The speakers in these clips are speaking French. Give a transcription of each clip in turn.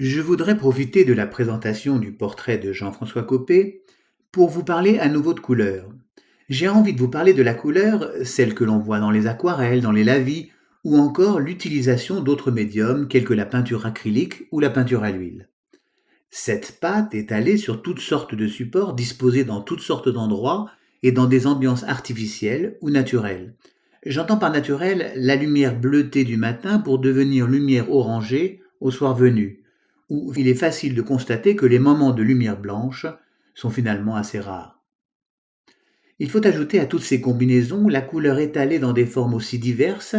Je voudrais profiter de la présentation du portrait de Jean-François Copé pour vous parler à nouveau de couleur. J'ai envie de vous parler de la couleur, celle que l'on voit dans les aquarelles, dans les lavis, ou encore l'utilisation d'autres médiums tels que la peinture acrylique ou la peinture à l'huile. Cette pâte est allée sur toutes sortes de supports disposés dans toutes sortes d'endroits et dans des ambiances artificielles ou naturelles. J'entends par naturel la lumière bleutée du matin pour devenir lumière orangée au soir venu, où il est facile de constater que les moments de lumière blanche sont finalement assez rares. Il faut ajouter à toutes ces combinaisons la couleur étalée dans des formes aussi diverses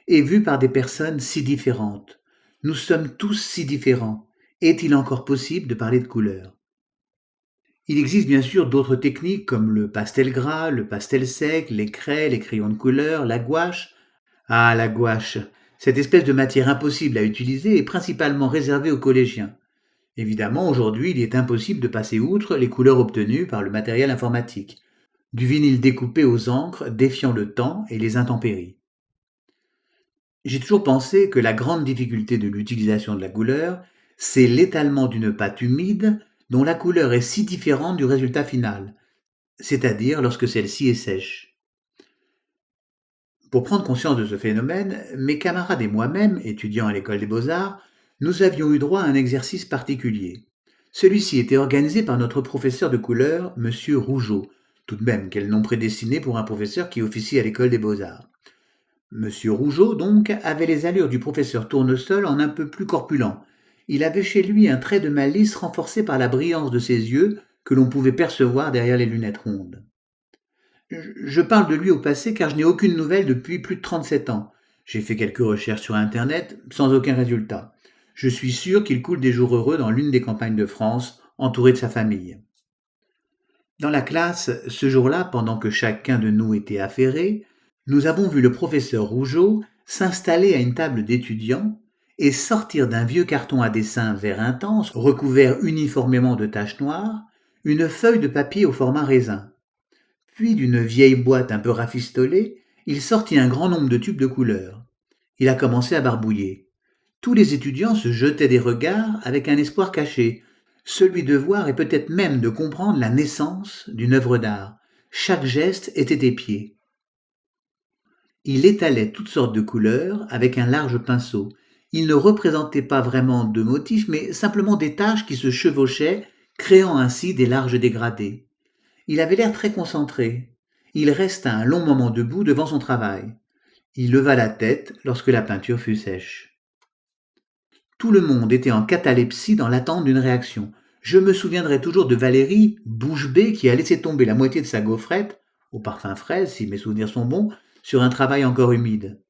et vue par des personnes si différentes. Nous sommes tous si différents. Est-il encore possible de parler de couleur? Il existe bien sûr d'autres techniques comme le pastel gras, le pastel sec, les craies, les crayons de couleur, la gouache. Ah, la gouache, cette espèce de matière impossible à utiliser est principalement réservée aux collégiens. Évidemment, aujourd'hui, il est impossible de passer outre les couleurs obtenues par le matériel informatique. Du vinyle découpé aux encres défiant le temps et les intempéries. J'ai toujours pensé que la grande difficulté de l'utilisation de la couleur, c'est l'étalement d'une pâte humide dont la couleur est si différente du résultat final, c'est-à-dire lorsque celle-ci est sèche. Pour prendre conscience de ce phénomène, mes camarades et moi-même, étudiants à l'école des beaux-arts, nous avions eu droit à un exercice particulier. Celui-ci était organisé par notre professeur de couleur, monsieur Rougeot. Tout de même, quel nom prédestiné pour un professeur qui officie à l'école des beaux-arts. Monsieur Rougeot, donc, avait les allures du professeur Tournesol en un peu plus corpulent. Il avait chez lui un trait de malice renforcé par la brillance de ses yeux que l'on pouvait percevoir derrière les lunettes rondes. Je parle de lui au passé car je n'ai aucune nouvelle depuis plus de 37 ans. J'ai fait quelques recherches sur Internet, sans aucun résultat. Je suis sûr qu'il coule des jours heureux dans l'une des campagnes de France, entouré de sa famille. Dans la classe, ce jour-là, pendant que chacun de nous était affairé, nous avons vu le professeur Rougeot s'installer à une table d'étudiants et sortir d'un vieux carton à dessin vert intense, recouvert uniformément de taches noires, une feuille de papier au format raisin. Puis d'une vieille boîte un peu rafistolée, il sortit un grand nombre de tubes de couleurs. Il a commencé à barbouiller. Tous les étudiants se jetaient des regards avec un espoir caché, celui de voir et peut-être même de comprendre la naissance d'une œuvre d'art. Chaque geste était épié. Il étalait toutes sortes de couleurs avec un large pinceau. Il ne représentait pas vraiment de motifs, mais simplement des taches qui se chevauchaient, créant ainsi des larges dégradés. Il avait l'air très concentré. Il resta un long moment debout devant son travail. Il leva la tête lorsque la peinture fut sèche. Tout le monde était en catalepsie dans l'attente d'une réaction. Je me souviendrai toujours de Valérie, bouche bée, qui a laissé tomber la moitié de sa gaufrette, au parfum fraise si mes souvenirs sont bons, sur un travail encore humide.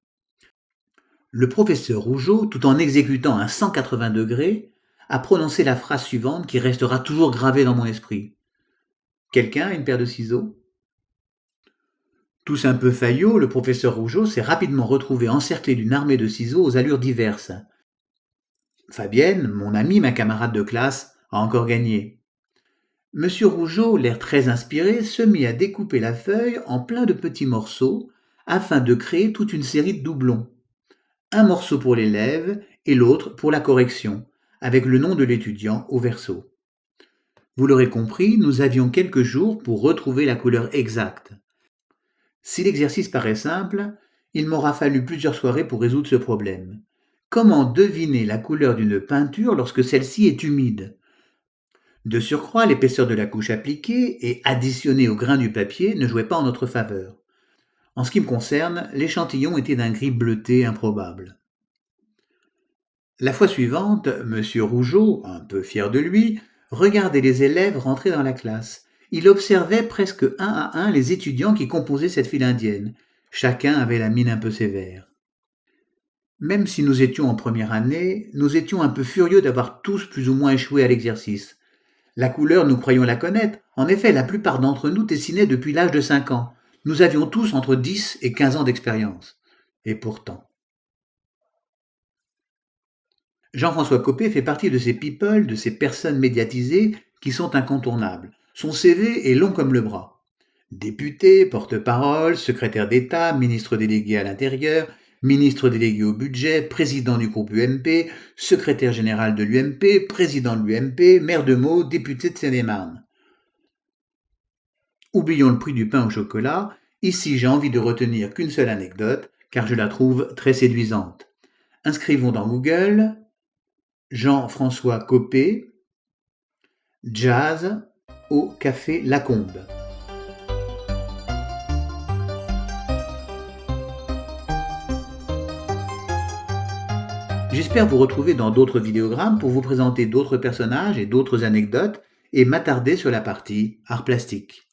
Le professeur Rougeot, tout en exécutant un 180 degrés, a prononcé la phrase suivante qui restera toujours gravée dans mon esprit. Quelqu'un a une paire de ciseaux? Tous un peu faillot, le professeur Rougeot s'est rapidement retrouvé encerclé d'une armée de ciseaux aux allures diverses. Fabienne, mon amie, ma camarade de classe, a encore gagné. Monsieur Rougeot, l'air très inspiré, se mit à découper la feuille en plein de petits morceaux afin de créer toute une série de doublons. Un morceau pour l'élève et l'autre pour la correction, avec le nom de l'étudiant au verso. Vous l'aurez compris, nous avions quelques jours pour retrouver la couleur exacte. Si l'exercice paraît simple, il m'aura fallu plusieurs soirées pour résoudre ce problème. Comment deviner la couleur d'une peinture lorsque celle-ci est humide? De surcroît, l'épaisseur de la couche appliquée et additionnée au grain du papier ne jouait pas en notre faveur. En ce qui me concerne, l'échantillon était d'un gris bleuté improbable. La fois suivante, monsieur Rougeot, un peu fier de lui, regardait les élèves rentrer dans la classe. Il observait presque un à un les étudiants qui composaient cette file indienne. Chacun avait la mine un peu sévère. Même si nous étions en première année, nous étions un peu furieux d'avoir tous plus ou moins échoué à l'exercice. La couleur, nous croyions la connaître. En effet, la plupart d'entre nous dessinaient depuis l'âge de 5 ans. Nous avions tous entre 10 et 15 ans d'expérience. Et pourtant. Jean-François Copé fait partie de ces people, de ces personnes médiatisées qui sont incontournables. Son CV est long comme le bras. Député, porte-parole, secrétaire d'État, ministre délégué à l'Intérieur, Ministre délégué au budget, président du groupe UMP, secrétaire général de l'UMP, président de l'UMP, maire de Meaux, député de Seine-et-Marne. Oublions le prix du pain au chocolat, ici j'ai envie de retenir qu'une seule anecdote, car je la trouve très séduisante. Inscrivons dans Google Jean-François Copé, jazz au café Lacombe. J'espère vous retrouver dans d'autres vidéogrammes pour vous présenter d'autres personnages et d'autres anecdotes et m'attarder sur la partie art plastique.